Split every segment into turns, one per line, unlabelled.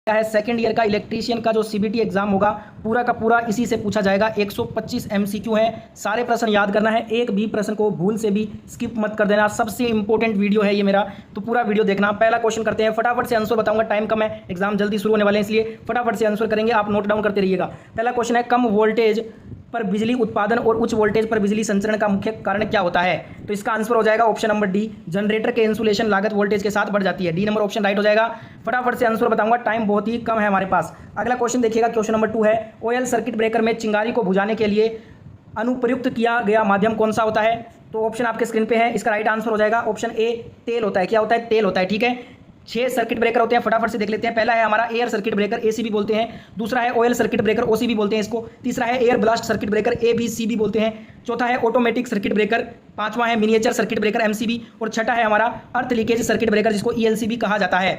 है second year का electrician का जो सीबीटी एग्जाम होगा पूरा का पूरा इसी से पूछा जाएगा। 125 एमसीक्यू है, सारे प्रश्न याद करना है, एक भी प्रश्न को भूल से भी स्किप मत कर देना। सबसे इंपॉर्टेंट वीडियो है ये मेरा, तो पूरा वीडियो देखना। पहला क्वेश्चन करते हैं, फटाफट से आंसर बताऊंगा, टाइम कम है, एग्जाम जल्दी शुरू होने वाले हैं, इसलिए फटाफट से आंसर करेंगे, आप नोट डाउन करते रहिएगा। पहला क्वेश्चन है, कम वोल्टेज पर बिजली उत्पादन और उच्च वोल्टेज पर बिजली संचरण का मुख्य कारण क्या होता है? तो इसका आंसर हो जाएगा ऑप्शन नंबर डी, जनरेटर के इंसुलेशन लागत वोल्टेज के साथ बढ़ जाती है। डी नंबर ऑप्शन राइट हो जाएगा। फटाफट से आंसर बताऊंगा, टाइम बहुत ही कम है हमारे पास। अगला क्वेश्चन देखिएगा, क्वेश्चन नंबर 2 है, ऑयल सर्किट ब्रेकर में चिंगारी को बुझाने के लिए अनुप्रयुक्त किया गया माध्यम कौन सा होता है? तो ऑप्शन आपके स्क्रीन पे है, इसका राइट आंसर हो जाएगा ऑप्शन ए, तेल होता है। क्या होता है? तेल होता है। ठीक है, 6 सर्किट ब्रेकर होते हैं, फटाफट से देख लेते हैं। पहला है हमारा एयर सर्किट ब्रेकर, एसीबी बोलते हैं। दूसरा है ऑयल सर्किट ब्रेकर, ओसीबी बोलते हैं इसको। तीसरा है एयर ब्लास्ट सर्किट ब्रेकर, एबीसीबी बोलते हैं। चौथा है ऑटोमेटिक सर्किट ब्रेकर। पांचवा है मिनिएचर सर्किट ब्रेकर, एमसीबी। और छठा है हमारा अर्थ लीकेज सर्किट ब्रेकर, जिसको ईएलसीबी कहा जाता है।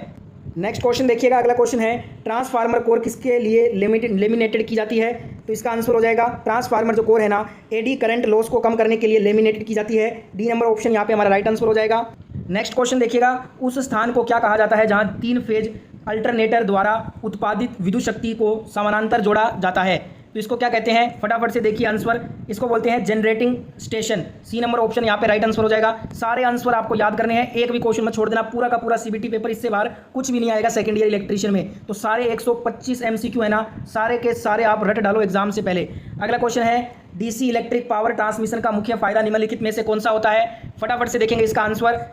नेक्स्ट क्वेश्चन देखिएगा, अगला क्वेश्चन है, ट्रांसफार्मर कोर किसके लिए लेमिनेटेड की जाती है? तो इसका आंसर हो जाएगा, ट्रांसफार्मर जो कोर है ना, एडी करंट लॉस को कम करने के लिए लेमिनेटेड की जाती है। डी नंबर ऑप्शन यहाँ पे हमारा राइट आंसर हो जाएगा। नेक्स्ट क्वेश्चन देखिएगा, उस स्थान को क्या कहा जाता है जहां 3 फेज अल्टरनेटर द्वारा उत्पादित विद्युत शक्ति को समानांतर जोड़ा जाता है? तो इसको क्या कहते हैं? फटाफट से देखिए आंसर, इसको बोलते हैं generating station. C number option यहाँ पे राइट आंसर हो जाएगा। सारे आंसर आपको याद करने हैं, एक भी क्वेश्चन मत छोड़ देना, पूरा का पूरा सीबीटी पेपर इससे बाहर कुछ भी नहीं आएगा सेकंड ईयर इलेक्ट्रीशियन में। तो सारे 125 एमसीक्यू है ना, सारे के सारे आप रट डालो एग्जाम से पहले। अगला क्वेश्चन है, डीसी इलेक्ट्रिक पावर ट्रांसमिशन का मुख्य फायदा निम्नलिखित में से कौन सा होता है? फटाफट से देखेंगे इसका आंसर,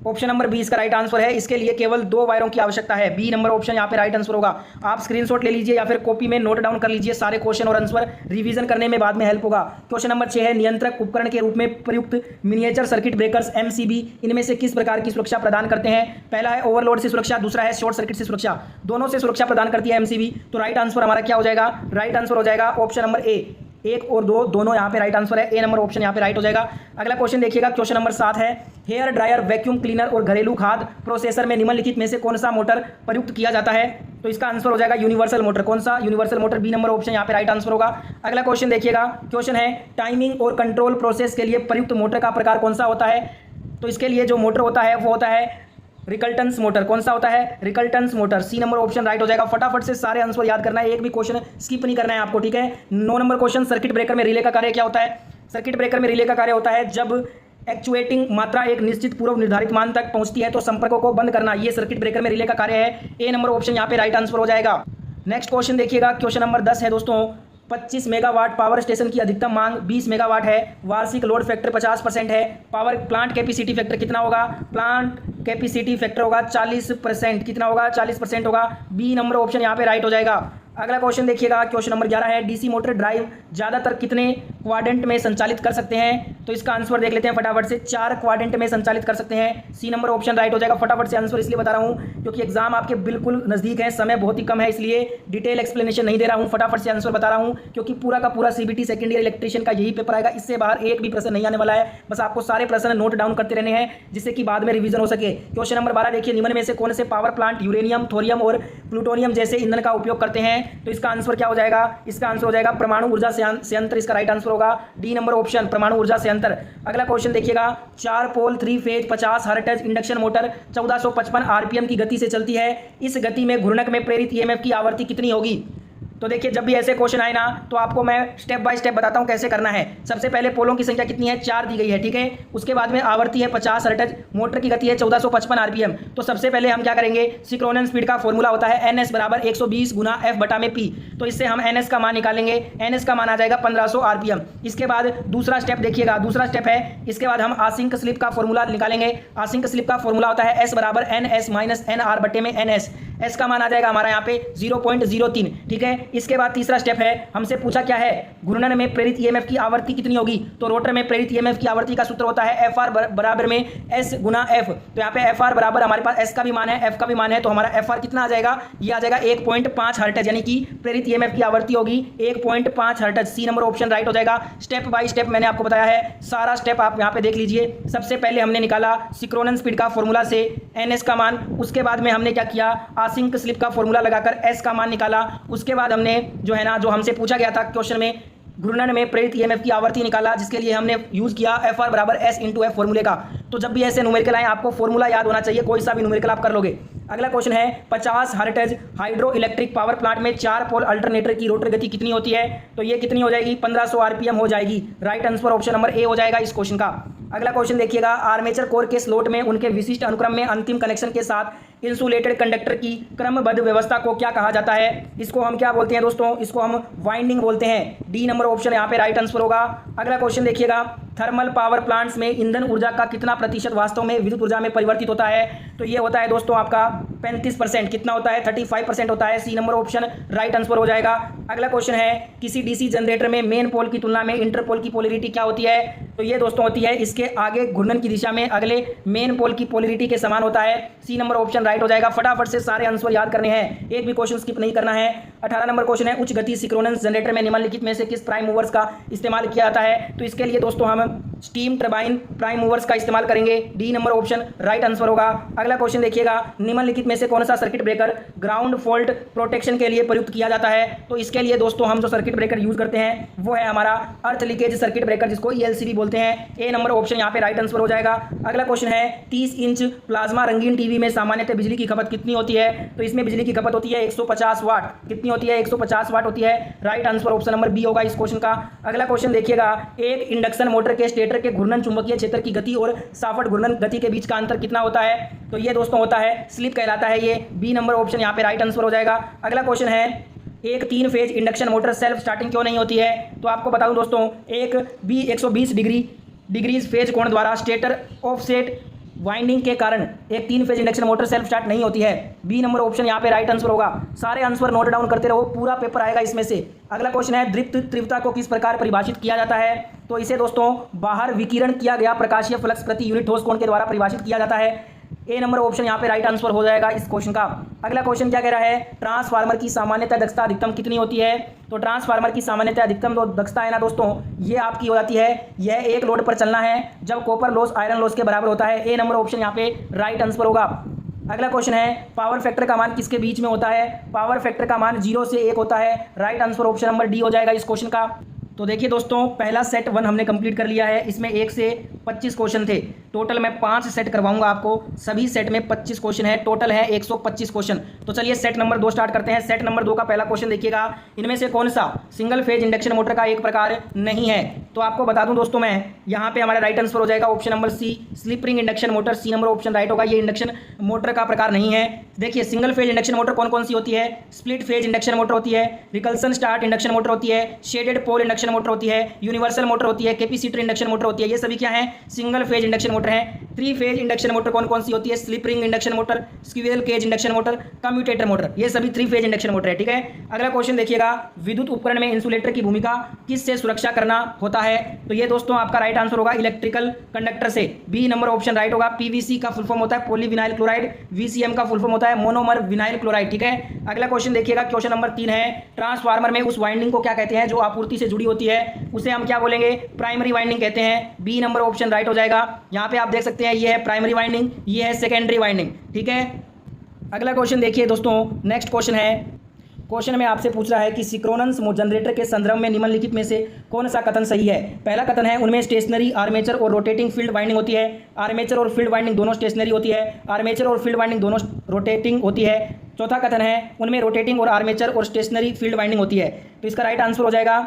ऑप्शन नंबर बी इसका राइट आंसर है। इसके लिए केवल 2 वायरों की आवश्यकता है। बी नंबर ऑप्शन यहाँ पे राइट आंसर होगा। आप स्क्रीनशॉट ले लीजिए या फिर कॉपी में नोट डाउन कर लीजिए सारे क्वेश्चन और आंसर, रिवीजन करने में बाद में हेल्प होगा। क्वेश्चन नंबर 6 है, नियंत्रक उपकरण के रूप में प्रयुक्त मिनिएचर सर्किट ब्रेकर्स एमसीबी इनमें से किस प्रकार की सुरक्षा प्रदान करते हैं? पहला है ओवरलोड से सुरक्षा, दूसरा है शॉर्ट सर्किट से सुरक्षा। दोनों से सुरक्षा प्रदान करती है एमसीबी। तो राइट आंसर हमारा क्या हो जाएगा? राइट आंसर हो जाएगा ऑप्शन नंबर ए, 1 और 2 दोनों यहाँ पे राइट आंसर है। ए नंबर ऑप्शन यहाँ पे राइट हो जाएगा। अगला क्वेश्चन देखिएगा, क्वेश्चन नंबर 7 है, हेयर ड्रायर, वैक्यूम क्लीनर और घरेलू खाद प्रोसेसर में निम्नलिखित में से कौन सा मोटर प्रयुक्त किया जाता है? तो इसका आंसर हो जाएगा यूनिवर्सल मोटर। कौन सा? Universal motor. B number option यहाँ पे राइट आंसर होगा। अगला क्वेश्चन देखिएगा, क्वेश्चन है, टाइमिंग और कंट्रोल प्रोसेस के लिए प्रयुक्त मोटर का प्रकार कौन सा होता है? तो इसके लिए जो मोटर होता है वो होता है रिकल्टेंस मोटर। कौन सा होता है? Reluctance motor. C number option right हो जाएगा। फटाफट से सारे आंसर याद करना है, एक भी क्वेश्चन स्किप नहीं करना है आपको। ठीक है, 9 नंबर क्वेश्चन, सर्किट ब्रेकर में रिले का कार्य क्या होता है? सर्किट ब्रेकर में रिले का कार्य होता है, जब एक्चुएटिंग मात्रा एक निश्चित पूर्व निर्धारित मान तक पहुंचती है तो संपर्कों को बंद करना, ये सर्किट ब्रेकर में रिले का कार्य है। ए नंबर ऑप्शन यहाँ पे राइट आंसर हो जाएगा। नेक्स्ट क्वेश्चन देखिएगा, क्वेश्चन नंबर 10 है दोस्तों, 25 मेगावाट पावर स्टेशन की अधिकतम मांग 20 मेगावाट है, वार्षिक लोड फैक्टर 50% है, पावर प्लांट कैपेसिटी फैक्टर कितना होगा? प्लांट कैपेसिटी फैक्टर होगा 40%। कितना होगा? 40% होगा। बी नंबर ऑप्शन यहाँ पे राइट हो जाएगा। अगला क्वेश्चन देखिएगा, क्वेश्चन नंबर 11 है, डीसी मोटर ड्राइव ज़्यादातर कितने क्वाड्रेंट में संचालित कर सकते हैं? तो इसका आंसर देख लेते हैं फटाफट से, 4 क्वाड्रेंट में संचालित कर सकते हैं। सी नंबर ऑप्शन राइट हो जाएगा। फटाफट से आंसर इसलिए बता रहा हूँ क्योंकि एग्जाम आपके बिल्कुल नज़दीक है, समय बहुत ही कम है, इसलिए डिटेल एक्सप्लेनेशन नहीं दे रहा हूँ, फटाफट से आंसर बता रहा हूँ क्योंकि पूरा का पूरा सीबीटी सेकंड ईयर इलेक्ट्रीशियन का यही पेपर आएगा, इससे बाहर एक भी प्रश्न नहीं आने वाला है। बस आपको सारे प्रश्न नोट डाउन करते रहने हैं जिससे कि बाद में रिवीजन हो सके। क्वेश्चन नंबर 12 देखिए, निम्न में से कौन से पावर प्लांट यूरेनियम, थोरियम और प्लूटोनियम जैसे ईंधन का उपयोग करते हैं? तो इसका आंसर क्या हो जाएगा? इसका आंसर हो जाएगा परमाणु ऊर्जा संयंत्र, इसका राइट आंसर होगा। डी नंबर ऑप्शन, परमाणु ऊर्जा संयंत्र। अगला क्वेश्चन देखिएगा, 4 पोल 3 phase 50 hertz induction motor 1455 RPM की गति से चलती है, इस गति में घूर्णक में प्रेरित ईएमएफ की आवृत्ति कितनी होगी? तो देखिए, जब भी ऐसे क्वेश्चन आए ना तो आपको मैं स्टेप बाय स्टेप बताता हूं कैसे करना है। सबसे पहले पोलों की संख्या कितनी है? 4 दी गई है। ठीक है, उसके बाद में आवृत्ति है 50 हर्ट्ज, मोटर की गति है 1455 आरपीएम। तो सबसे पहले हम क्या करेंगे, सिंक्रोनस स्पीड का फॉर्मूला होता है NS बराबर 120 गुना F/P। तो इससे हम NS का मान निकालेंगे, NS का मान आ जाएगा 1500 आरपीएम। इसके बाद दूसरा स्टेप देखिएगा, दूसरा स्टेप है, इसके बाद हम आसिंक स्लिप का फॉर्मूला निकालेंगे। आसिंक स्लिप का फॉर्मूला होता है S बराबर NS माइनस NR/NS। S का मान आ जाएगा हमारा यहाँ पे 0.03। ठीक है, इसके बाद तीसरा स्टेप है, हमसे पूछा क्या है, घूर्णन में प्रेरित ईएमएफ की आवृत्ति कितनी होगी? तो रोटर में प्रेरित ईएमएफ की आवृत्ति का सूत्र होता है FR बराबर में S गुना F। तो यहाँ पे FR बराबर हमारे पास S का भी मान है, F का भी मान है, तो हमारा FR कितना आ जाएगा? ये आ जाएगा 1.5 हर्ट्ज, यानी कि प्रेरित ईएमएफ की आवृत्ति होगी 1.5 hertz. C number option right हो जाएगा। स्टेप बाय स्टेप मैंने आपको बताया है, सारा स्टेप आप यहाँ पे देख लीजिए। सबसे पहले हमने निकाला सिंक्रोनस स्पीड का फॉर्मूला से NS का मान, उसके बाद में हमने क्या किया, आसिंक स्लिप का फॉर्मूला लगाकर S का मान निकाला। उसके बाद हमने जो है ना, जो हमसे पूछा गया था क्वेश्चन में घूर्णन में प्रेरित ईएमएफ की आवर्ती निकाला, जिसके लिए हमने यूज़ किया FR बराबर S इंटू एफ फॉर्मूले का। तो जब भी ऐसे न्यूमेरिकल आए आपको फॉर्मूला याद होना चाहिए, कोई सा भी न्यूमेरिकल आप कर लोगे। अगला क्वेश्चन है 50 hertz hydro electric power plant में 4 पोल अल्टरनेटर की रोटर गति कितनी होती है? तो ये कितनी हो जाएगी? 1500 आरपीएम हो जाएगी। Right answer option number A हो जाएगा इस क्वेश्चन का। अगला क्वेश्चन देखिएगा, आर्मेचर कोर के स्लोट में उनके विशिष्ट अनुक्रम में अंतिम कनेक्शन के साथ इंसुलेटेड कंडक्टर की क्रमबद्ध व्यवस्था को क्या कहा जाता है? इसको हम क्या बोलते हैं दोस्तों? इसको हम वाइंडिंग बोलते हैं। डी नंबर ऑप्शन यहाँ पे राइट आंसर होगा। अगला क्वेश्चन देखिएगा, थर्मल पावर प्लांट्स में ईंधन ऊर्जा का कितना प्रतिशत वास्तव में विद्युत ऊर्जा में परिवर्तित होता है? तो ये होता है दोस्तों आपका 35%। कितना होता है? 35% होता है। C number option right answer हो जाएगा। अगला क्वेश्चन है, किसी डीसी जनरेटर में मेन पोल की तुलना में इंटरपोल की पोलरिटी क्या होती है? तो ये दोस्तों होती है इसके आगे घूर्णन की दिशा में अगले मेन पोल की पोलरिटी के समान होता है। सी नंबर ऑप्शन राइट हो जाएगा। फटाफट से सारे आंसर याद करने हैं, एक भी क्वेश्चन स्किप नहीं करना है। 18 नंबर क्वेश्चन है, उच्च गति सिंक्रोनस जनरेटर में निम्नलिखित में से किस प्राइम मूवर्स का इस्तेमाल किया जाता है? तो इसके लिए दोस्तों हम स्टीम टरबाइन प्राइम मूवर्स का इस्तेमाल करेंगे। डी नंबर ऑप्शन राइट आंसर होगा। अगला क्वेश्चन देखिएगा, निम्नलिखित में से कौन सा circuit breaker ground fault protection के लिए प्रयुक्त किया जाता है? तो इसके लिए दोस्तों हम जो सर्किट ब्रेकर यूज करते हैं वो है हमारा अर्थ लीकेज सर्किट ब्रेकर, जिसको ELCB बोलते हैं। ए नंबर ऑप्शन यहाँ पे राइट आंसर हो जाएगा। अगला क्वेश्चन है, 30 इंच प्लाज्मा रंगीन टीवी में सामान्यतः बिजली की खपत कितनी होती है? तो इसमें बिजली की खपत होती है 150 वाट। कितनी होती है? 150 वाट होती है। Right answer option number B होगा इस क्वेश्चन का। अगला क्वेश्चन देखिएगा, एक इंडक्शन मोटर के स्टेटर के घूर्णन चुंबकीय क्षेत्र की गति और साफट घूर्णन गति के बीच का अंतर कितना होता है? तो ये दोस्तों होता है स्लिप कहलाता है ये। बी नंबर ऑप्शन यहाँ पे राइट आंसर हो जाएगा। अगला क्वेश्चन है, एक 3 phase induction motor self starting क्यों नहीं होती है? तो आपको बता दूं दोस्तों, एक 120 डिग्रीज फेज कोण द्वारा स्टेटर ऑफसेट वाइंडिंग के कारण एक 3 phase induction motor self start नहीं होती है। बी नंबर ऑप्शन यहाँ पे राइट आंसर होगा। सारे आंसर नोट डाउन करते रहो, पूरा पेपर आएगा इसमें से। अगला क्वेश्चन है, दीप्त तीव्रता को किस प्रकार परिभाषित किया जाता है? तो इसे दोस्तों बाहर विकिरण किया गया प्रकाशीय फ्लक्स प्रति यूनिट ठोस कोण के द्वारा परिभाषित किया जाता है। ए नंबर ऑप्शन यहाँ पे राइट आंसर हो जाएगा इस क्वेश्चन का। अगला क्वेश्चन क्या कह रहा है, ट्रांसफार्मर की सामान्यतः दक्षता अधिकतम कितनी होती है? तो ट्रांसफार्मर की सामान्यतः अधिकतम जो दक्षता है ना दोस्तों, ये आपकी हो जाती है, यह एक लोड पर चलना है जब कॉपर लॉस आयरन लॉस के बराबर होता है। ए नंबर ऑप्शन यहाँ पे राइट आंसर होगा। अगला क्वेश्चन है, पावर फैक्टर का मान किसके बीच में होता है? पावर फैक्टर का मान 0 से 1 होता है। Right answer option number D हो जाएगा इस क्वेश्चन का। तो देखिए दोस्तों, पहला सेट 1 हमने कंप्लीट कर लिया है। इसमें 1 से 25 क्वेश्चन थे। टोटल मैं 5 सेट करवाऊंगा आपको। सभी सेट में 25 क्वेश्चन है, टोटल है 125 क्वेश्चन। तो चलिए सेट नंबर 2 स्टार्ट करते हैं। सेट नंबर 2 का पहला क्वेश्चन देखिएगा, इनमें से कौन सा सिंगल फेज इंडक्शन मोटर का एक प्रकार नहीं है? तो आपको बता दूं दोस्तों मैं, यहाँ पे हमारा राइट आंसर हो जाएगा option number C, slip ring induction motor. C number option right होगा। ये इंडक्शन मोटर का प्रकार नहीं है। देखिए, सिंगल फेज इंडक्शन मोटर कौन कौन सी होती है? स्प्लिट फेज इंडक्शन मोटर होती है, रिकल्सन स्टार्ट इंडक्शन मोटर होती है, शेडेड पोल इंडक्शन मोटर होती है, यूनिवर्सल मोटर होती है, कैपेसिटर इंडक्शन मोटर होती है। ये सभी क्या है? सिंगल फेज इंडक्शन मोटर है। 3 फेज इंडक्शन मोटर कौन कौन सी होती है? Slip ring induction motor, squirrel cage induction motor, commutator motor. ये सभी 3 फेज इंडक्शन मोटर है। ठीक है, अगला क्वेश्चन देखिएगा, विद्युत उपकरण में इंसुलेटर की भूमिका किससे सुरक्षा करना होता है? तो ये दोस्तों आपका राइट आंसर होगा इलेक्ट्रिकल कंडक्टर से। बी नंबर ऑप्शन राइट होगा। पीवीसी का फुल फॉर्म होता है पॉलीविनाइल क्लोराइड, VCM का फुल फॉर्म होता है मोनोमर विनाइल क्लोराइड। ठीक है, अगला क्वेश्चन देखिएगा, क्वेश्चन नंबर 3 है, ट्रांसफार्मर में उस वाइंडिंग को क्या कहते हैं जो आपूर्ति से जुड़ी होती है? उसे हम क्या बोलेंगे? प्राइमरी वाइंडिंग कहते हैं। बी नंबर ऑप्शन राइट हो जाएगा। यहाँ पे आप देख सकते हैं, ये है प्राइमरी वाइंडिंग, ये है सेकेंडरी वाइंडिंग। ठीक है, अगला क्वेश्चन देखिए दोस्तों, नेक्स्ट क्वेश्चन है, क्वेश्चन में आपसे पूछ रहा है कि सिंक्रोनस जनरेटर के संदर्भ में निम्नलिखित में से कौन सा कथन सही है? पहला कथन है, उनमें स्टेशनरी आर्मेचर और रोटेटिंग फील्ड वाइंडिंग होती है। आर्मेचर और फील्ड वाइंडिंग दोनों स्टेशनरी होती है, आर्मेचर और फील्ड वाइंडिंग दोनों रोटेटिंग होती है। चौथा कथन है, उनमें रोटेटिंग और आर्मेचर और स्टेशनरी फील्ड वाइंडिंग होती है। तो इसका राइट आंसर हो जाएगा,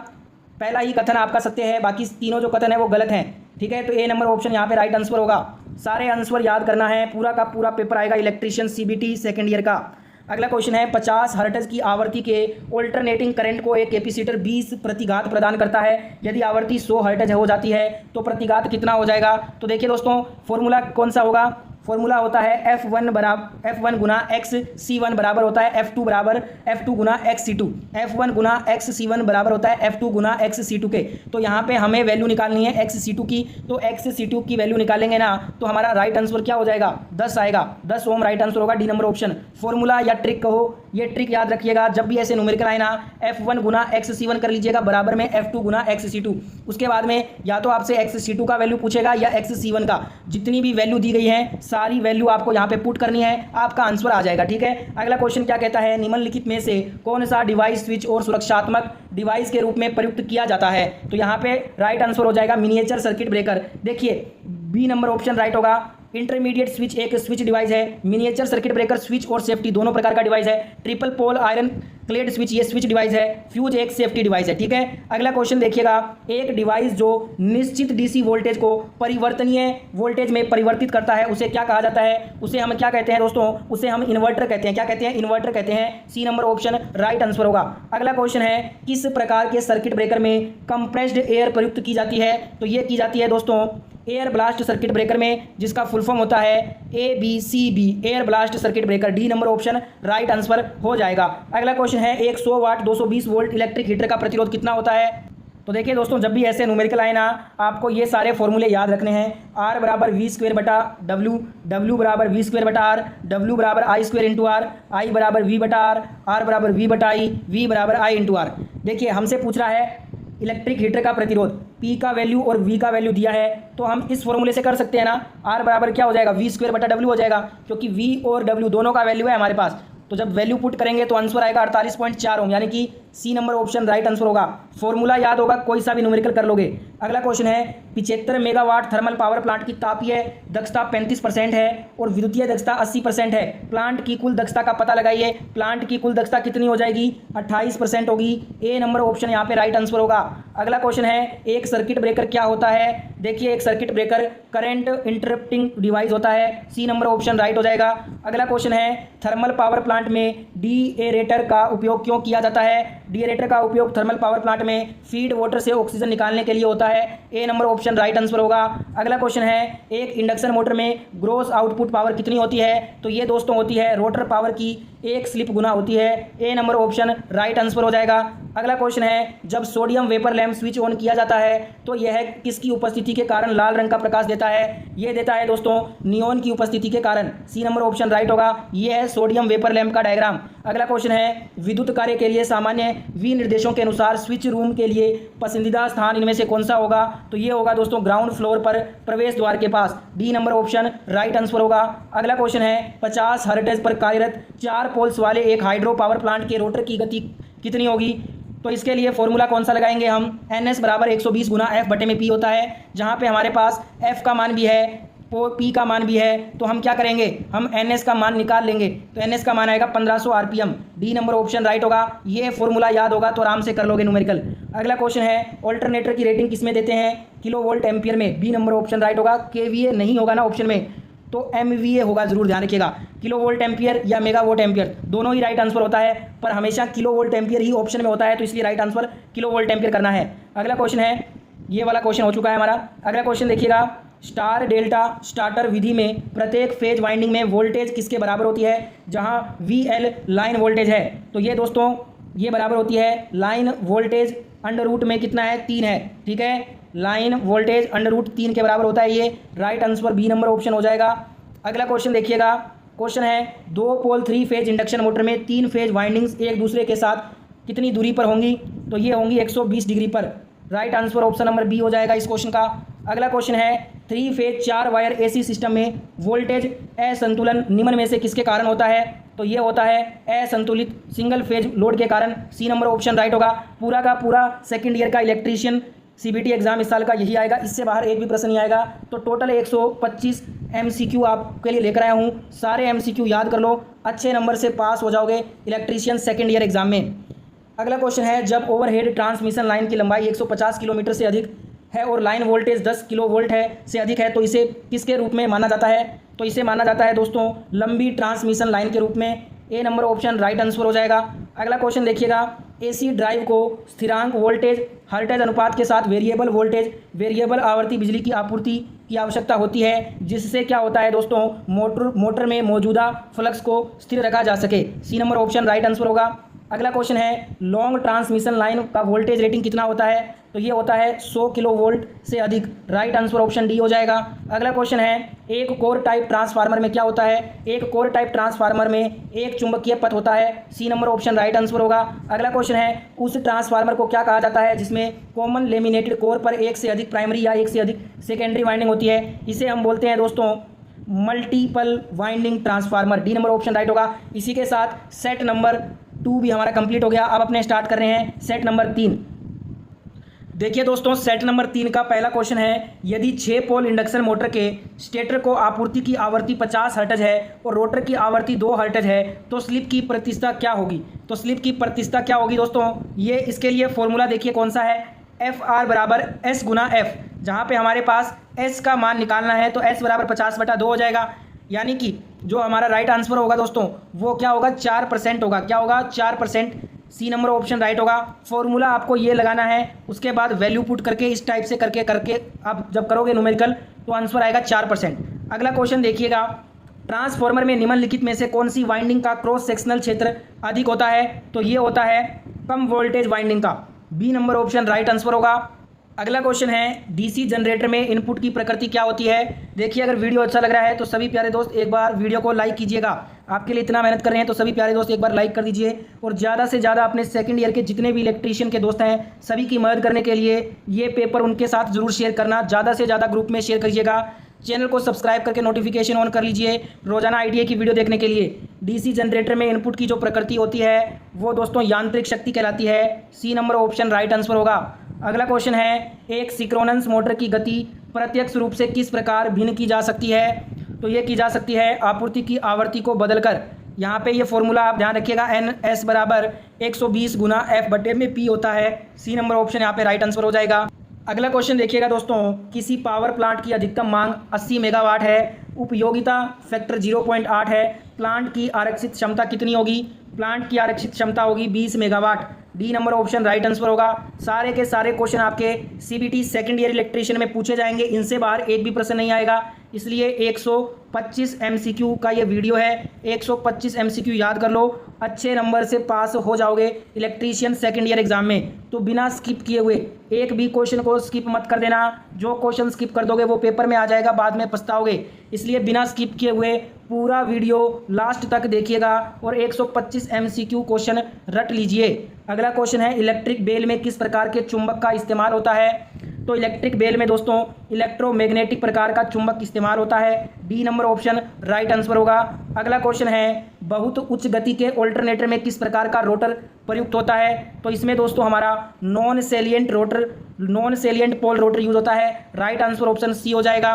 पहला ही कथन आपका सत्य है, बाकी तीनों जो कथन है वो गलत हैं। ठीक है, तो ए नंबर ऑप्शन यहाँ पे राइट आंसर होगा। सारे आंसर याद करना है, पूरा का पूरा पेपर आएगा इलेक्ट्रीशियन CBT सेकेंड ईयर का। अगला क्वेश्चन है, 50 हर्ट्ज की आवृत्ति के ऑल्टरनेटिंग करंट को एक कैपेसिटर 20 प्रतिघात प्रदान करता है। यदि आवृत्ति 100 हर्ट्ज हो जाती है तो प्रतिघात कितना हो जाएगा? तो देखिए दोस्तों, फॉर्मूला कौन सा होगा? फॉर्मूला होता है F1 गुना XC1 बराबर होता है F2 बराबर F2 गुना XC2। F1 गुना XC1 बराबर होता है F2 गुना XC2 के। तो यहाँ पे हमें वैल्यू निकालनी है XC2 की। तो XC2 की वैल्यू निकालेंगे ना तो हमारा राइट आंसर क्या हो जाएगा? 10 आएगा। 10 ओम राइट आंसर होगा। डी नंबर ऑप्शन। फॉर्मूला या ट्रिक कहो ये ट्रिक याद रखिएगा, जब भी ऐसे न्यूमेरिकल आए ना F1 गुना XC1 कर लीजिएगा बराबर में F2 गुना XC2। उसके बाद में या तो आपसे XC2 का वैल्यू पूछेगा या XC1 का, जितनी भी वैल्यू दी गई है सारी वैल्यू आपको यहाँ पे पुट करनी है, आपका आंसर आ जाएगा। ठीक है, अगला क्वेश्चन क्या कहता है, निम्नलिखित में से कौन सा डिवाइस स्विच और सुरक्षात्मक डिवाइस के रूप में प्रयुक्त किया जाता है। तो यहाँ पे राइट आंसर हो जाएगा मिनिएचर सर्किट ब्रेकर। देखिए बी नंबर ऑप्शन राइट होगा। इंटरमीडिएट स्विच एक स्विच डिवाइस है, मिनिएचर सर्किट ब्रेकर स्विच और सेफ्टी दोनों प्रकार का डिवाइस है। Triple pole iron clad switch ये स्विच डिवाइस है। फ्यूज एक सेफ्टी डिवाइस है। ठीक है, अगला क्वेश्चन देखिएगा, एक डिवाइस जो निश्चित डीसी वोल्टेज को परिवर्तनीय वोल्टेज में परिवर्तित करता है उसे क्या कहा जाता है, उसे हम क्या कहते हैं दोस्तों, उसे हम इन्वर्टर कहते हैं। क्या कहते हैं, इन्वर्टर कहते हैं। C number option right answer होगा। अगला क्वेश्चन है, किस प्रकार के सर्किट ब्रेकर में कंप्रेस्ड एयर प्रयुक्त की जाती है। तो ये की जाती है दोस्तों एयर ब्लास्ट सर्किट ब्रेकर में, जिसका फुल फॉर्म होता है ABCB, air blast circuit breaker. D नंबर ऑप्शन राइट आंसर हो जाएगा। अगला क्वेश्चन है, 100 वाट 220 वोल्ट इलेक्ट्रिक हीटर का प्रतिरोध कितना होता है। तो देखिए दोस्तों, जब भी ऐसे न्यूमेरिकल आए ना आपको ये सारे फॉर्मूले याद रखने हैं। R बराबर V² W बराबर V²/R, W बराबर I² R, I बराबर V/R, R बराबर V/I, V बराबर I/R। देखिए हमसे पूछ रहा है इलेक्ट्रिक हीटर का प्रतिरोध, P का वैल्यू और V का वैल्यू दिया है, तो हम इस फॉर्मूले से कर सकते हैं ना, R बराबर क्या हो जाएगा V²/W हो जाएगा, क्योंकि V और W दोनों का वैल्यू है हमारे पास। तो जब वैल्यू पुट करेंगे तो आंसर आएगा 48.4 ओम, यानी कि C number option right answer होगा। फॉर्मूला याद होगा, कोई सा भी न्यूमेरिकल कर लोगे। अगला क्वेश्चन है, 75 मेगावाट थर्मल पावर प्लांट की तापीय दक्षता 35% है और विद्युतीय दक्षता 80% है। प्लांट की कुल दक्षता का पता लगाइए। प्लांट की कुल दक्षता कितनी हो जाएगी, 28% होगी। ए नंबर ऑप्शन यहाँ पे राइट आंसर होगा। अगला क्वेश्चन है, एक सर्किट ब्रेकर क्या होता है। देखिए एक circuit breaker current interrupting device होता है। सी नंबर ऑप्शन राइट हो जाएगा। अगला क्वेश्चन है, थर्मल पावर प्लांट में डीएरेटर का उपयोग क्यों किया जाता है। डीएरेटर का उपयोग थर्मल पावर प्लांट में फीड वाटर से ऑक्सीजन निकालने के लिए होता है। ए नंबर ऑप्शन राइट आंसर होगा। अगला क्वेश्चन है, एक इंडक्शन मोटर में ग्रॉस आउटपुट पावर कितनी होती है। तो ये दोस्तों होती है रोटर पावर की 1 स्लिप गुना होती है। ए नंबर ऑप्शन राइट आंसर हो जाएगा। अगला क्वेश्चन है, जब sodium vapour lamp switch on किया जाता है तो यह किसकी उपस्थिति के कारण लाल रंग का प्रकाश देता है। यह देता है दोस्तों नियोन की उपस्थिति के कारण। सी नंबर ऑप्शन राइट होगा। यह है सोडियम वेपर लैंप का डायग्राम। अगला क्वेश्चन है, विद्युत कार्य के लिए सामान्य विनिर्देशों के अनुसार स्विच रूम के लिए पसंदीदा स्थान इनमें से कौन सा होगा। तो ये होगा दोस्तों ग्राउंड फ्लोर पर प्रवेश द्वार के पास। डी नंबर ऑप्शन राइट आंसर होगा। अगला क्वेश्चन है, 50 हर्ट्ज पर कार्यरत 4 पोल्स वाले एक हाइड्रो पावर प्लांट के रोटर की गति कितनी होगी। तो इसके लिए फॉर्मूला कौन सा लगाएंगे हम, NS बराबर 120 गुना F बटे में P होता है। जहाँ पे हमारे पास F का मान भी है P का मान भी है, तो हम क्या करेंगे, हम NS का मान निकाल लेंगे। तो NS का मान आएगा 1500 RPM। डी नंबर ऑप्शन राइट होगा। ये फॉर्मूला याद होगा तो आराम से कर लोगे न्यूमेरिकल। अगला क्वेश्चन है, ऑल्टरनेटर की रेटिंग किस में देते हैं, किलो वोल्ट एम्पियर में। बी नंबर ऑप्शन राइट होगा। KVA नहीं होगा ना ऑप्शन में, तो MVA होगा, जरूर ध्यान रखिएगा। किलो वोल्ट एम्पियर या मेगा वोल्ट एम्पियर दोनों ही राइट आंसर होता है, पर हमेशा किलो वोल्ट एम्पियर ही ऑप्शन में होता है, तो इसलिए right answer kilo volt ampere करना है। अगला क्वेश्चन है, ये वाला क्वेश्चन हो चुका है हमारा। अगला क्वेश्चन देखिएगा, स्टार डेल्टा स्टार्टर विधि में प्रत्येक फेज वाइंडिंग में वोल्टेज किसके बराबर होती है। जहां VL लाइन वोल्टेज है, तो ये दोस्तों ये बराबर होती है लाइन वोल्टेज अंडर रूट में कितना है, 3 है। ठीक है, लाइन वोल्टेज अंडर रूट 3 के बराबर होता है। ये right answer B number option हो जाएगा। अगला क्वेश्चन देखिएगा, क्वेश्चन है, 2 पोल 3 फेज इंडक्शन मोटर में 3 फेज वाइंडिंग्स एक दूसरे के साथ कितनी दूरी पर होंगी। तो ये होंगी 120 डिग्री पर। Right answer option number B हो जाएगा इस क्वेश्चन का। अगला क्वेश्चन है, 3 फेज 4 वायर AC सिस्टम में वोल्टेज असंतुलन निम्न में से किसके कारण होता है। तो ये होता है असंतुलित सिंगल फेज लोड के कारण। सी नंबर ऑप्शन राइट होगा। पूरा का पूरा सेकेंड ईयर का इलेक्ट्रीशियन CBT एग्जाम इस साल का यही आएगा, इससे बाहर एक भी प्रश्न नहीं आएगा। तो टोटल 125 MCQ आपके लिए लेकर आया हूँ। सारे MCQ याद कर लो, अच्छे नंबर से पास हो जाओगे इलेक्ट्रीशियन सेकेंड ईयर एग्जाम में। अगला क्वेश्चन है, जब ओवरहेड ट्रांसमिशन लाइन की लंबाई 150 किलोमीटर से अधिक है और लाइन वोल्टेज 10 किलो वोल्ट है से अधिक है, तो इसे किसके रूप में माना जाता है। तो इसे माना जाता है दोस्तों लंबी ट्रांसमिशन लाइन के रूप में। ए नंबर ऑप्शन राइट आंसर हो जाएगा। अगला क्वेश्चन देखिएगा, AC ड्राइव को स्थिरांक वोल्टेज हर्ट्ज अनुपात के साथ वेरिएबल वोल्टेज वेरिएबल आवर्ती बिजली की आपूर्ति की आवश्यकता होती है, जिससे क्या होता है दोस्तों मोटर में मौजूदा फ्लक्स को स्थिर रखा जा सके। C number option right answer होगा। अगला क्वेश्चन है, लॉन्ग ट्रांसमिशन लाइन का वोल्टेज रेटिंग कितना होता है। तो ये होता है 100 किलोवोल्ट से अधिक। राइट आंसर ऑप्शन डी हो जाएगा। अगला क्वेश्चन है, एक कोर टाइप ट्रांसफार्मर में क्या होता है? एक कोर टाइप ट्रांसफार्मर में एक चुंबकीय पथ होता है। C number option right answer होगा। अगला क्वेश्चन है, उस ट्रांसफार्मर को क्या कहा जाता है जिसमें कॉमन लेमिनेटेड कोर पर एक से अधिक प्राइमरी या एक से अधिक सेकेंडरी वाइंडिंग होती है? इसे हम बोलते हैं दोस्तों मल्टीपल वाइंडिंग ट्रांसफार्मर। डी नंबर ऑप्शन राइट होगा। इसी के साथ सेट नंबर 2 भी हमारा कंप्लीट हो गया। अब अपने स्टार्ट कर रहे हैं सेट नंबर 3। देखिए दोस्तों, सेट नंबर 3 का पहला क्वेश्चन है, यदि 6 पोल इंडक्शन मोटर के स्टेटर को आपूर्ति की आवृत्ति 50 हर्ट्ज है और रोटर की आवृत्ति 2 हर्ट्ज है तो स्लिप की प्रतिशतता क्या होगी? तो स्लिप की प्रतिशतता क्या होगी दोस्तों? ये इसके लिए फॉर्मूला देखिए कौन सा है, एफ आर बराबर एस गुना एफ। जहाँ पे हमारे पास एस का मान निकालना है तो एस बराबर 50/2 हो जाएगा। यानी कि जो हमारा राइट आंसर होगा दोस्तों वो क्या होगा, 4% होगा। क्या होगा? 4%। सी नंबर ऑप्शन राइट होगा। फॉर्मूला आपको ये लगाना है, उसके बाद वैल्यू पुट करके इस टाइप से करके आप जब करोगे न्यूमेरिकल तो आंसर आएगा 4%। अगला क्वेश्चन देखिएगा, ट्रांसफॉर्मर में निम्नलिखित में से कौन सी वाइंडिंग का क्रॉस सेक्शनल क्षेत्र अधिक होता है? तो ये होता है कम वोल्टेज वाइंडिंग का। B number option right answer होगा। अगला क्वेश्चन है, डीसी जनरेटर में इनपुट की प्रकृति क्या होती है? देखिए, अगर वीडियो अच्छा लग रहा है तो सभी प्यारे दोस्त एक बार वीडियो को लाइक कीजिएगा। आपके लिए इतना मेहनत कर रहे हैं तो सभी प्यारे दोस्त एक बार लाइक कर दीजिए और ज़्यादा से ज़्यादा अपने सेकंड ईयर के जितने भी इलेक्ट्रीशियन के दोस्त हैं सभी की मदद करने के लिए ये पेपर उनके साथ ज़रूर शेयर करना। ज़्यादा से ज़्यादा ग्रुप में शेयर करिएगा। चैनल को सब्सक्राइब करके नोटिफिकेशन ऑन कर लीजिए रोजाना आईटीआई की वीडियो देखने के लिए। डीसी जनरेटर में इनपुट की जो प्रकृति होती है वो दोस्तों यांत्रिक शक्ति कहलाती है। C number option right answer होगा। अगला क्वेश्चन है, एक सिंक्रोनस मोटर की गति प्रत्यक्ष रूप से किस प्रकार भिन्न की जा सकती है? तो ये की जा सकती है आपूर्ति की आवृत्ति को बदलकर। यहाँ पे ये फॉर्मूला आप ध्यान रखिएगा, एन एस बराबर 120 गुना एफ बटे में पी होता है। सी नंबर ऑप्शन यहाँ पे राइट आंसर हो जाएगा। अगला क्वेश्चन देखिएगा दोस्तों, किसी पावर प्लांट की अधिकतम मांग 80 मेगावाट है, उपयोगिता फैक्टर 0.8 है, प्लांट की आरक्षित क्षमता कितनी होगी? प्लांट की आरक्षित क्षमता होगी 20 मेगावाट। डी नंबर ऑप्शन राइट आंसर होगा। सारे के सारे क्वेश्चन आपके सीबीटी सेकंड ईयर इलेक्ट्रीशियन में पूछे जाएंगे, इनसे बाहर एक भी प्रश्न नहीं आएगा। इसलिए 125 एमसीक्यू का ये वीडियो है। 125 एमसीक्यू याद कर लो, अच्छे नंबर से पास हो जाओगे इलेक्ट्रीशियन सेकंड ईयर एग्जाम में। तो बिना स्किप किए हुए एक भी क्वेश्चन को स्किप मत कर देना। जो क्वेश्चन स्किप कर दोगे वो पेपर में आ जाएगा, बाद में पछताओगे। इसलिए बिना स्किप किए हुए पूरा वीडियो लास्ट तक देखिएगा और 125 एमसीक्यू क्वेश्चन रट लीजिए। अगला क्वेश्चन है, इलेक्ट्रिक बेल में किस प्रकार के चुंबक का इस्तेमाल होता है? तो इलेक्ट्रिक बेल में दोस्तों इलेक्ट्रोमैग्नेटिक प्रकार का चुंबक इस्तेमाल होता है। डी नंबर ऑप्शन राइट आंसर होगा। अगला क्वेश्चन है, बहुत उच्च गति के ऑल्टरनेटर में किस प्रकार का रोटर प्रयुक्त होता है? तो इसमें दोस्तों हमारा non salient pole rotor use होता है। राइट आंसर ऑप्शन सी हो जाएगा।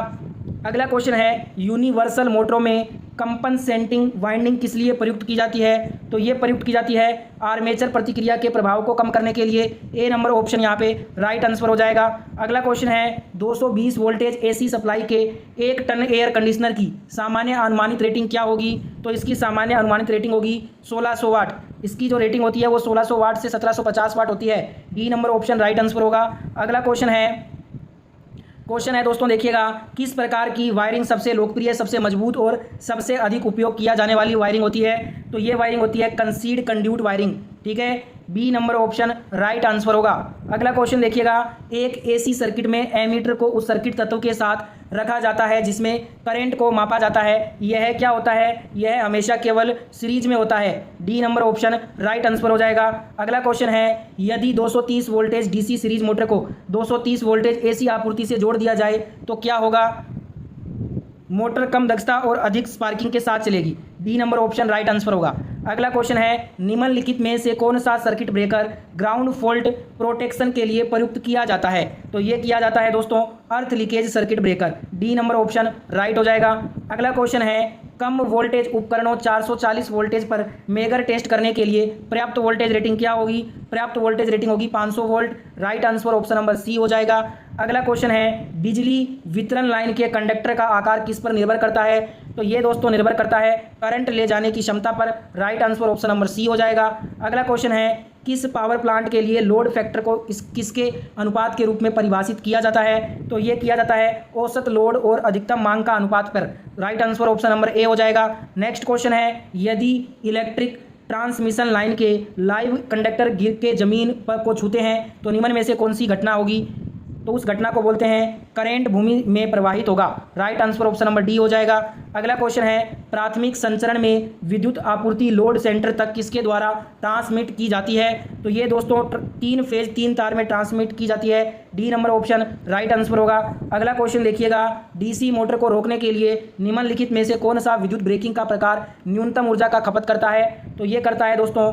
अगला क्वेश्चन है, यूनिवर्सल मोटरों में कंपनसेटिंग वाइंडिंग किस लिए प्रयुक्त की जाती है? तो ये प्रयुक्त की जाती है आर्मेचर प्रतिक्रिया के प्रभाव को कम करने के लिए। ए नंबर ऑप्शन यहाँ पे राइट आंसर हो जाएगा। अगला क्वेश्चन है, 220 वोल्टेज एसी सप्लाई के 1 टन एयर कंडीशनर की सामान्य अनुमानित रेटिंग क्या होगी? तो इसकी सामान्य अनुमानित रेटिंग होगी 1600 वाट। इसकी जो रेटिंग होती है वो 1600 वाट से 1750 वाट होती है। डी नंबर ऑप्शन राइट आंसर होगा। अगला क्वेश्चन है दोस्तों देखिएगा, किस प्रकार की वायरिंग सबसे लोकप्रिय, सबसे मजबूत और सबसे अधिक उपयोग किया जाने वाली वायरिंग होती है? तो ये वायरिंग होती है कंसीड कंड्यूट वायरिंग। ठीक है, B number option right answer होगा। अगला क्वेश्चन देखिएगा, एक एसी सर्किट में एमीटर को उस सर्किट तत्व के साथ रखा जाता है जिसमें करंट को मापा जाता है। यह क्या होता है? यह हमेशा केवल सीरीज में होता है। डी नंबर ऑप्शन राइट आंसर हो जाएगा। अगला क्वेश्चन है, यदि 230 वोल्टेज डीसी सीरीज मोटर को 230 वोल्टेज एसी आपूर्ति से जोड़ दिया जाए तो क्या होगा? मोटर कम दक्षता और अधिक स्पार्किंग के साथ चलेगी। डी नंबर ऑप्शन राइट आंसर होगा। अगला क्वेश्चन है, निम्नलिखित में से कौन सा circuit breaker ground fault protection के लिए प्रयुक्त किया जाता है? तो ये किया जाता है दोस्तों अर्थ लीकेज सर्किट ब्रेकर। डी नंबर ऑप्शन राइट हो जाएगा। अगला क्वेश्चन है, कम वोल्टेज उपकरणों 440 वोल्टेज पर मेगर टेस्ट करने के लिए पर्याप्त वोल्टेज रेटिंग क्या होगी? पर्याप्त वोल्टेज रेटिंग होगी 500 volt. Right answer option number C हो जाएगा। अगला क्वेश्चन है, बिजली वितरण लाइन के कंडक्टर का आकार किस पर निर्भर करता है? तो ये दोस्तों निर्भर करता है करंट ले जाने की क्षमता पर। Right answer option number C हो जाएगा। अगला क्वेश्चन है, किस पावर प्लांट के लिए लोड फैक्टर को किसके अनुपात के रूप में परिभाषित किया जाता है? तो ये किया जाता है औसत लोड और अधिकतम मांग का अनुपात पर। Right answer option number A हो जाएगा। नेक्स्ट क्वेश्चन है, यदि इलेक्ट्रिक ट्रांसमिशन लाइन के लाइव कंडक्टर गिर के ज़मीन पर को छूते हैं तो निम्न में से कौन सी घटना होगी? तो उस घटना को बोलते हैं करंट भूमि में प्रवाहित होगा। Right answer option number D हो जाएगा। अगला क्वेश्चन है प्राथमिक संचरण में विद्युत आपूर्ति लोड सेंटर तक किसके द्वारा ट्रांसमिट की जाती है? तो ये दोस्तों 3 फेज 3 तार में ट्रांसमिट की जाती है। डी नंबर ऑप्शन राइट आंसर होगा। अगला क्वेश्चन देखिएगा, डीसी मोटर को रोकने के लिए निम्नलिखित में से कौन सा विद्युत ब्रेकिंग का प्रकार न्यूनतम ऊर्जा का खपत करता है? तो ये करता है दोस्तों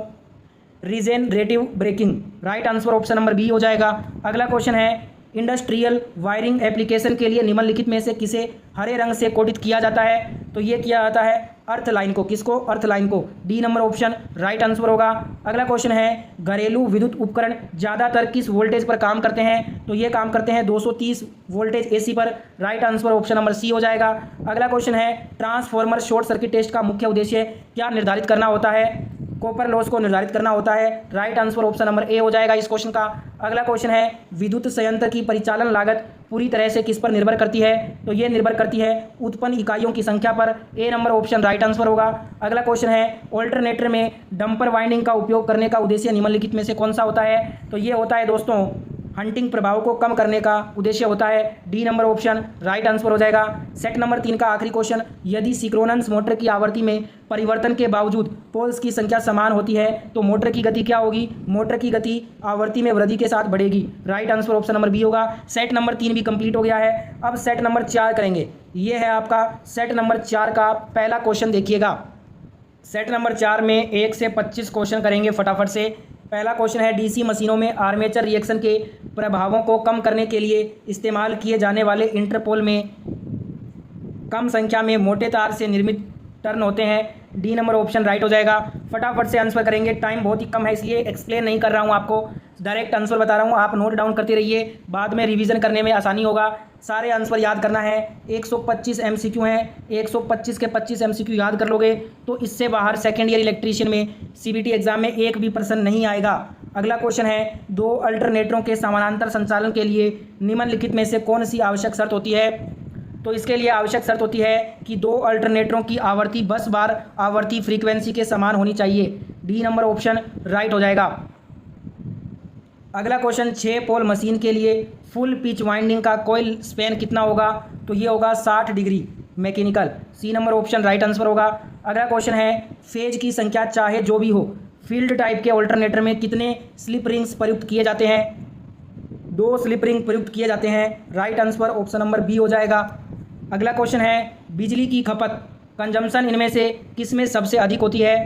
regenerative braking. Right answer option number B हो जाएगा। अगला क्वेश्चन है इंडस्ट्रियल वायरिंग एप्लीकेशन के लिए निम्नलिखित में से किसे हरे रंग से कोडित किया जाता है? तो ये किया जाता है अर्थ लाइन को। किसको? अर्थ लाइन को। डी नंबर ऑप्शन राइट आंसर होगा। अगला क्वेश्चन है घरेलू विद्युत उपकरण ज़्यादातर किस वोल्टेज पर काम करते हैं? तो ये काम करते हैं 230 वोल्टेज एसी पर। Right answer option number C हो जाएगा। अगला क्वेश्चन है ट्रांसफॉर्मर शॉर्ट सर्किट टेस्ट का मुख्य उद्देश्य क्या निर्धारित करना होता है? कॉपर लॉस को निर्धारित करना होता है। Right answer option number A हो जाएगा इस क्वेश्चन का। अगला क्वेश्चन है विद्युत संयंत्र की परिचालन लागत पूरी तरह से किस पर निर्भर करती है? तो ये निर्भर करती है उत्पन्न इकाइयों की संख्या पर। ए नंबर ऑप्शन राइट आंसर होगा। अगला क्वेश्चन है ऑल्टरनेटर में डंपर वाइंडिंग का उपयोग करने का उद्देश्य निम्नलिखित में से कौन सा होता है? तो ये होता है दोस्तों हंटिंग प्रभाव को कम करने का उद्देश्य होता है। डी नंबर ऑप्शन राइट आंसर हो जाएगा। सेट नंबर 3 का आखिरी क्वेश्चन, यदि सिंक्रोनस मोटर की आवृत्ति में परिवर्तन के बावजूद पोल्स की संख्या समान होती है तो मोटर की गति क्या होगी? मोटर की गति आवृत्ति में वृद्धि के साथ बढ़ेगी। Right answer option number B होगा। सेट नंबर 3 भी कंप्लीट हो गया है। अब सेट नंबर 4 करेंगे। ये है आपका सेट नंबर 4 का पहला क्वेश्चन। देखिएगा सेट नंबर 4 में 1 से 25 क्वेश्चन करेंगे फटाफट से। पहला क्वेश्चन है डीसी मशीनों में आर्मेचर रिएक्शन के प्रभावों को कम करने के लिए इस्तेमाल किए जाने वाले इंटरपोल में कम संख्या में मोटे तार से निर्मित टर्न होते हैं। डी नंबर ऑप्शन राइट हो जाएगा। फटाफट से आंसर करेंगे, टाइम बहुत ही कम है इसलिए एक्सप्लेन नहीं कर रहा हूँ आपको, डायरेक्ट आंसर बता रहा हूँ। आप नोट डाउन करते रहिए, बाद में रिवीजन करने में आसानी होगा। सारे आंसर याद करना है। 125 MCQ हैं, 125 के 25 MCQ याद कर लोगे तो इससे बाहर सेकेंड ईयर इलेक्ट्रीशियन में CBT एग्जाम में एक भी प्रश्न नहीं आएगा। अगला क्वेश्चन है 2 अल्टरनेटरों के समानांतर संचालन के लिए निम्नलिखित में से कौन सी आवश्यक शर्त होती है? तो इसके लिए आवश्यक शर्त होती है कि 2 अल्टरनेटरों की आवृत्ति बस बार आवृत्ति फ्रीक्वेंसी के समान होनी चाहिए। डी नंबर ऑप्शन राइट हो जाएगा। अगला क्वेश्चन 6 पोल मशीन के लिए फुल पिच वाइंडिंग का कॉइल स्पैन कितना होगा? तो ये होगा 60 degree mechanical. C number option right answer होगा। अगला क्वेश्चन है फेज की संख्या चाहे जो भी हो फील्ड टाइप के अल्टरनेटर में कितने स्लिप रिंग्स प्रयुक्त किए जाते हैं? 2 स्लिप रिंग प्रयुक्त किए जाते हैं। Right answer option number B हो जाएगा। अगला क्वेश्चन है बिजली की खपत कंजम्पशन इनमें से किस में सबसे अधिक होती है?